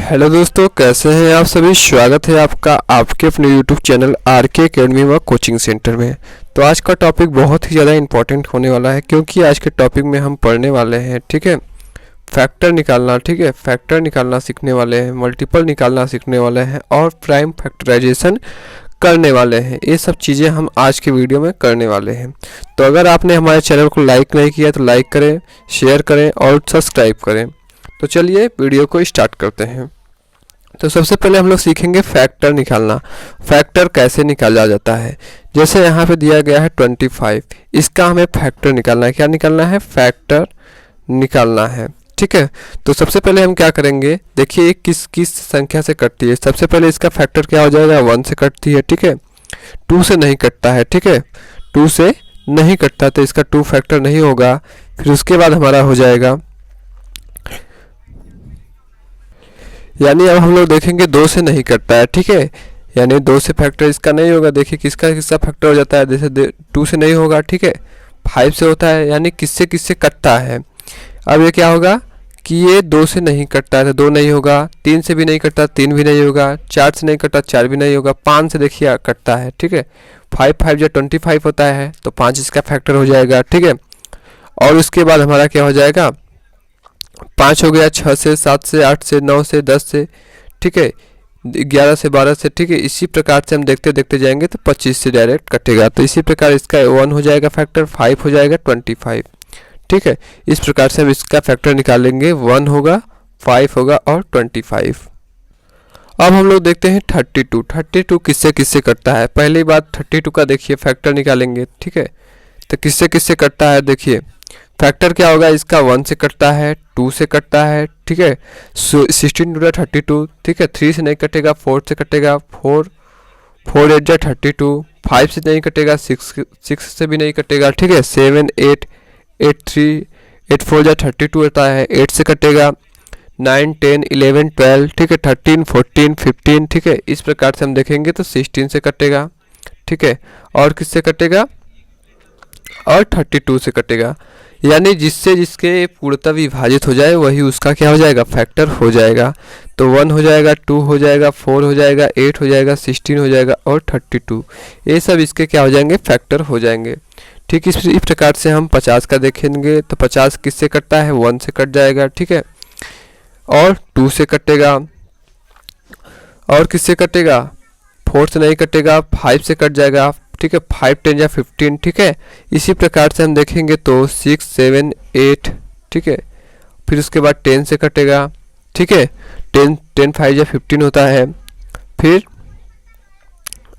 Hello दोस्तों, कैसे हैं आप सभी। स्वागत है आपका आपके अपने यूट्यूब चैनल आरके एकेडमी व कोचिंग सेंटर में। तो आज का टॉपिक बहुत ही ज़्यादा इंपॉर्टेंट होने वाला है, क्योंकि आज के टॉपिक में हम पढ़ने वाले हैं, ठीक है, फैक्टर निकालना, ठीक है, फैक्टर निकालना सीखने वाले हैं, मल्टीपल निकालना सीखने वाले हैं और प्राइम फैक्टराइजेशन करने वाले हैं। ये सब चीज़ें हम आज के वीडियो में करने वाले हैं। तो अगर आपने हमारे चैनल को लाइक नहीं किया तो लाइक करें, शेयर करें और सब्सक्राइब करें। तो चलिए वीडियो को स्टार्ट करते हैं। तो सबसे पहले हम लोग सीखेंगे फैक्टर निकालना। फैक्टर कैसे निकाला जाता है। जैसे यहाँ पे दिया गया है 25, इसका हमें फैक्टर निकालना है। क्या निकालना है? फैक्टर निकालना है, ठीक है। तो सबसे पहले हम क्या करेंगे, देखिए किस किस संख्या से कटती है। सबसे पहले इसका फैक्टर क्या हो जाएगा? 1 से कटती है, ठीक है। 2 से नहीं कटता है, ठीक है, 2 से नहीं कटता तो इसका 2 फैक्टर नहीं होगा। फिर उसके बाद हमारा हो जाएगा, यानी अब हम लोग देखेंगे 2 से नहीं कटता है, ठीक है, यानी 2 से फैक्टर इसका नहीं होगा। देखिए किसका किसका फैक्टर हो जाता है। जैसे 2 से नहीं होगा, ठीक है, 5 से होता है, यानी किससे किससे कटता है। अब ये क्या होगा कि ये 2 से नहीं कटता है तो 2 नहीं होगा, 3 से भी नहीं कटता, 3 भी नहीं होगा, 4 से नहीं कटता, 4 भी नहीं होगा, 5 से देखिए कटता है, ठीक है, 5 5 जो 25 होता है तो 5 इसका फैक्टर हो जाएगा, ठीक है। और उसके बाद हमारा क्या हो जाएगा, 5 हो गया, 6 से, 7 से, 8 से, 9 से, 10 से, ठीक है, 11 से, 12 से, ठीक है। इसी प्रकार से हम देखते देखते जाएंगे तो 25 से डायरेक्ट कटेगा। तो इसी प्रकार इसका 1 हो जाएगा फैक्टर, 5 हो जाएगा, 25, ठीक है। इस प्रकार से हम इसका फैक्टर निकालेंगे, 1 होगा, 5 होगा और 25। अब हम लोग देखते हैं 32। 32 किससे किससे कटता है। पहली बात 32 का देखिए फैक्टर निकालेंगे, ठीक है। तो किससे किससे कटता है, देखिए फैक्टर क्या होगा इसका, 1 से कटता है, 2 से कटता है, ठीक है, 16 टू 32, ठीक है, 3 से नहीं कटेगा, 4 से कटेगा, 4 8 जा 32, 5 से नहीं कटेगा, 6 से भी नहीं कटेगा, ठीक है, 7 8 8 3 8 4 जा 32 होता है, 8 से कटेगा, 9 10 11 12, ठीक है, 13 14 15, ठीक है। इस प्रकार से हम देखेंगे तो 16 से कटेगा, ठीक है, और किससे कटेगा, और 32 से कटेगा। यानी जिससे जिसके पूर्णतः विभाजित हो जाए वही उसका क्या हो जाएगा, फैक्टर हो जाएगा। तो 1 हो जाएगा, 2 हो जाएगा, 4 हो जाएगा, 8 हो जाएगा, 16 हो जाएगा और 32, ये सब इसके क्या हो जाएंगे, फैक्टर हो जाएंगे। ठीक इस प्रकार से हम 50 का देखेंगे तो 50 किससे कटता है, 1 से कट जाएगा, ठीक है, और 2 से कटेगा, और किससे कटेगा, 4 से नहीं कटेगा, 5 से कट जाएगा, ठीक है, 5 10 या 15, ठीक है। इसी प्रकार से हम देखेंगे तो 6 7 8, ठीक है, फिर उसके बाद 10 से कटेगा, ठीक है, 10 5 या 15 होता है। फिर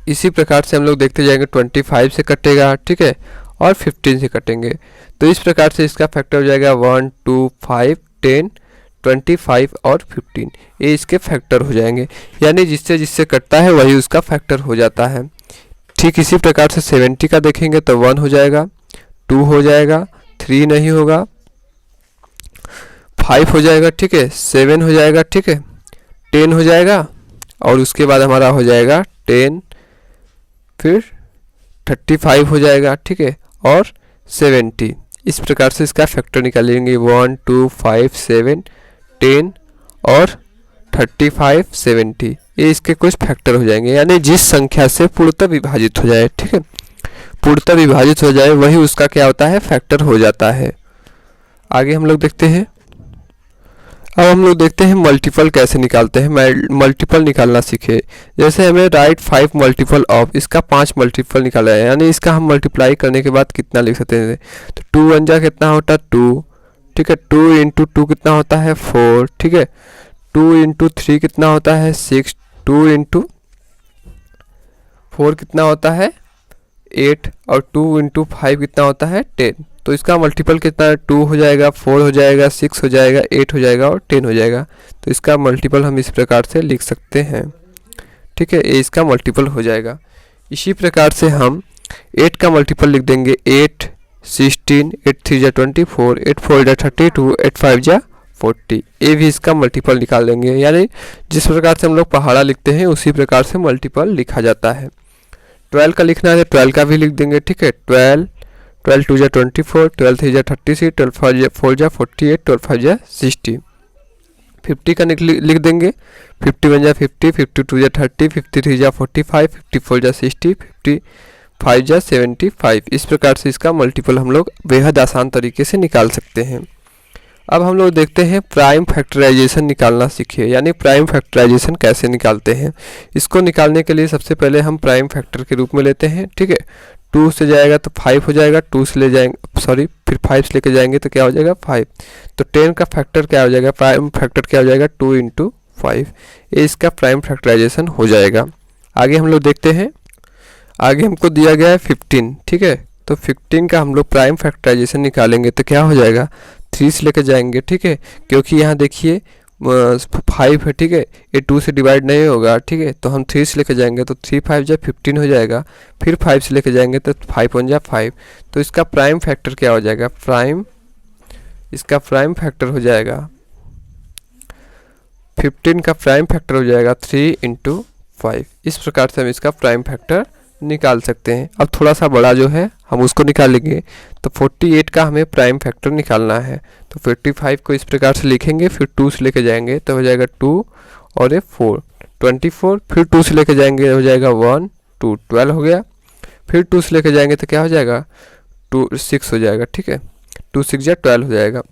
इसी प्रकार से हम लोग देखते जाएंगे 25 से कटेगा, ठीक है, और 15 से कटेंगे। तो इस प्रकार से इसका फैक्टर हो जाएगा 1 2 5 10 25 और 15, ये इसके फैक्टर हो जाएंगे। यानी जिससे जिससे कटता है वही उसका फैक्टर हो जाता है। ठीक इसी प्रकार से 70 का देखेंगे तो 1 हो जाएगा, 2 हो जाएगा, 3 नहीं होगा, 5 हो जाएगा, ठीक है, 7 हो जाएगा, ठीक है, 10 हो जाएगा और उसके बाद हमारा हो जाएगा 10, फिर 35 हो जाएगा, ठीक है, और 70। इस प्रकार से इसका फैक्टर निकालेंगे, 1 2 5 7 10 और 35 70, ये इसके कुछ फैक्टर हो जाएंगे। यानी जिस संख्या से पूर्णतः विभाजित हो जाए, ठीक है, पूर्णतः विभाजित हो जाए वही उसका क्या होता है, फैक्टर हो जाता है। आगे हम लोग देखते हैं। अब हम लोग देखते हैं मल्टीपल कैसे निकालते हैं। मल्टीपल निकालना सीखे। जैसे हमें राइट 5 मल्टीपल ऑफ, इसका 5 मल्टीपल निकाला है, यानी इसका हम मल्टीप्लाई करने के बाद कितना लिख सकते हैं। तो 2 1 जा कितना होता है 2, ठीक है, 2 इंटू 2 कितना होता है 4, ठीक है, 2 इंटू 3 कितना होता है 6, 2 इंटू 4 कितना होता है 8 और 2 इंटू 5 कितना होता है 10। तो इसका मल्टीपल कितना है, 2 हो जाएगा, 4 हो जाएगा, 6 हो जाएगा, 8 हो जाएगा और 10 हो जाएगा। तो इसका मल्टीपल हम इस प्रकार से लिख सकते हैं, ठीक है, ये इसका मल्टीपल हो जाएगा। इसी प्रकार से हम 8 का मल्टीपल लिख देंगे, 8 16, 8 3 जा 24, 8 4 जा 32, 8 5 जा 40, ये भी इसका मल्टीपल निकाल लेंगे। यानी जिस प्रकार से हम लोग पहाड़ा लिखते हैं उसी प्रकार से मल्टीपल लिखा जाता है। 12 का लिखना है तो 12 का भी लिख देंगे, ठीक है, 12 2 जा 24, 12 3 जा 36, 12 4 जा 48, 12 5 जा 60। 50 का लिख देंगे। 50 1 जा 50, 52 जा 30, 53 जा 45, 54 जा 60, 55 जा 75। इस प्रकार से इसका मल्टीपल हम लोग बेहद आसान तरीके से निकाल सकते हैं। अब हम लोग देखते हैं प्राइम फैक्टराइजेशन निकालना सीखिए, यानी प्राइम फैक्टराइजेशन कैसे निकालते हैं। इसको निकालने के लिए सबसे पहले हम प्राइम फैक्टर के रूप में लेते हैं, ठीक है। 2 से जाएगा तो 5 हो जाएगा, 2 से ले जाएंगे सॉरी फिर 5 से लेके जाएंगे तो क्या हो जाएगा 5। तो 10 का फैक्टर क्या हो जाएगा, प्राइम फैक्टर क्या हो जाएगा 2 × 5। ये इसका प्राइम फैक्टराइजेशन हो जाएगा। आगे हम लोग देखते हैं, आगे हमको दिया गया है 15, ठीक है। तो 15 का हम लोग प्राइम फैक्टराइजेशन निकालेंगे तो क्या हो जाएगा 3 से लेके जाएंगे, ठीक है। क्योंकि यहाँ देखिए 5 है, ठीक है, ये 2 से डिवाइड नहीं होगा, ठीक है। तो हम 3 से लेके जाएंगे तो 3 5 जा 15 हो जाएगा। फिर 5 से लेके जाएंगे तो 5 1 जा 5। तो इसका प्राइम फैक्टर क्या हो जाएगा, इसका प्राइम फैक्टर हो जाएगा 15 का प्राइम फैक्टर हो जाएगा 3 × 5। इस प्रकार से हम इसका प्राइम फैक्टर निकाल सकते हैं। अब थोड़ा सा बड़ा जो है हम उसको निकालेंगे। तो 48 का हमें प्राइम फैक्टर निकालना है। तो 55 को इस प्रकार से लिखेंगे, फिर 2 से लेके जाएंगे तो हो जाएगा 2 और 4 24। फिर 2 से लेके जाएंगे हो जाएगा 1 2 12 हो गया। फिर 2 से लेके जाएंगे तो क्या हो जाएगा 2 6 हो जाएगा, ठीक है। 2 6 जा 12 हो जाएगा।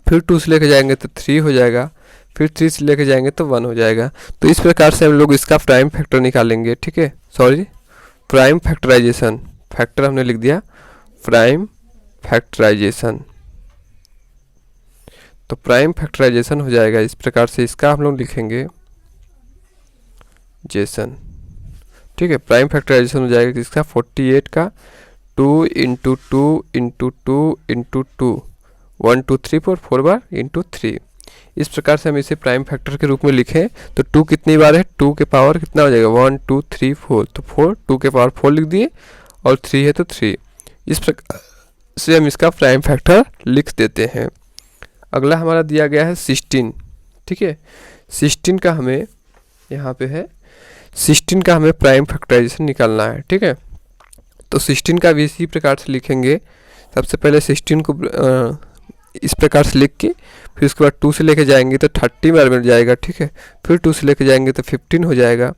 फिर 2 से लेके जाएंगे तो 3 हो जाएगा। फिर 3 से लेके जाएंगे तो 1 हो जाएगा। तो इस प्रकार से हम लोग इसका प्राइम फैक्टर निकालेंगे, ठीक है। सॉरी प्राइम फैक्टराइजेशन, फैक्टर हमने लिख दिया प्राइम फैक्टराइजेशन। तो प्राइम फैक्टराइजेशन हो जाएगा इस प्रकार से, इसका हम लोग लिखेंगे जेसन, ठीक है। प्राइम फैक्टराइजेशन हो जाएगा इसका 48 का 2 × 2 × 2 × 2 1 2 3 4 4 बार × 3। इस प्रकार से हम इसे प्राइम फैक्टर के रूप में लिखें तो 2 कितनी बार है, 2 के पावर कितना हो जाएगा 1 2 3 4। तो 4 2 के पावर 4 लिख दिए और 3 है तो 3। इस प्रकार से हम इसका प्राइम फैक्टर लिख देते हैं। अगला हमारा दिया गया है 16, ठीक है। 16 का हमें यहाँ पे है 16 का हमें प्राइम फैक्टराइजेशन निकालना है, ठीक है। तो 16 का भी इसी प्रकार से लिखेंगे। सबसे पहले 16 को इस प्रकार से लिख के फिर उसके बाद 2 से लेके जाएंगे तो 30 बार मिल जाएगा, ठीक है। फिर 2 से लेके जाएंगे तो 15 हो जाएगा,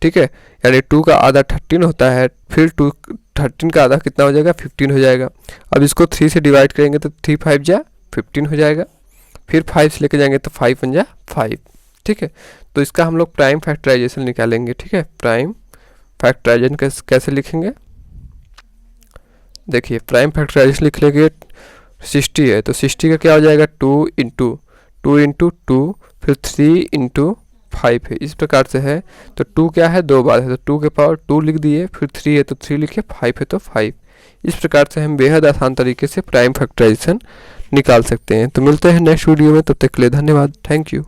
ठीक है। यानी 2 का आधा 13 होता है। फिर 13 का आधा कितना हो जाएगा 15 हो जाएगा। अब इसको 3 से डिवाइड करेंगे तो 3 5 जा 15 हो जाएगा। फिर 5 से लेके जाएंगे तो 5 1 जा 5, ठीक है। तो इसका हम लोग प्राइम फैक्टराइजेशन निकालेंगे, ठीक है। प्राइम फैक्टराइजेशन कैसे लिखेंगे, देखिए प्राइम फैक्टराइजेशन लिख लेंगे 60 है तो 60 का क्या हो जाएगा 2 × 2 फिर 3 × 5 है। इस प्रकार से है तो 2 क्या है 2 बार है तो 2 के पावर 2 लिख दिए। फिर 3 है तो 3 लिखे, 5 है तो 5। इस प्रकार से हम बेहद आसान तरीके से प्राइम फैक्टराइजेशन निकाल सकते हैं। तो मिलते हैं नेक्स्ट वीडियो में, तब तक के लिए धन्यवाद, थैंक यू।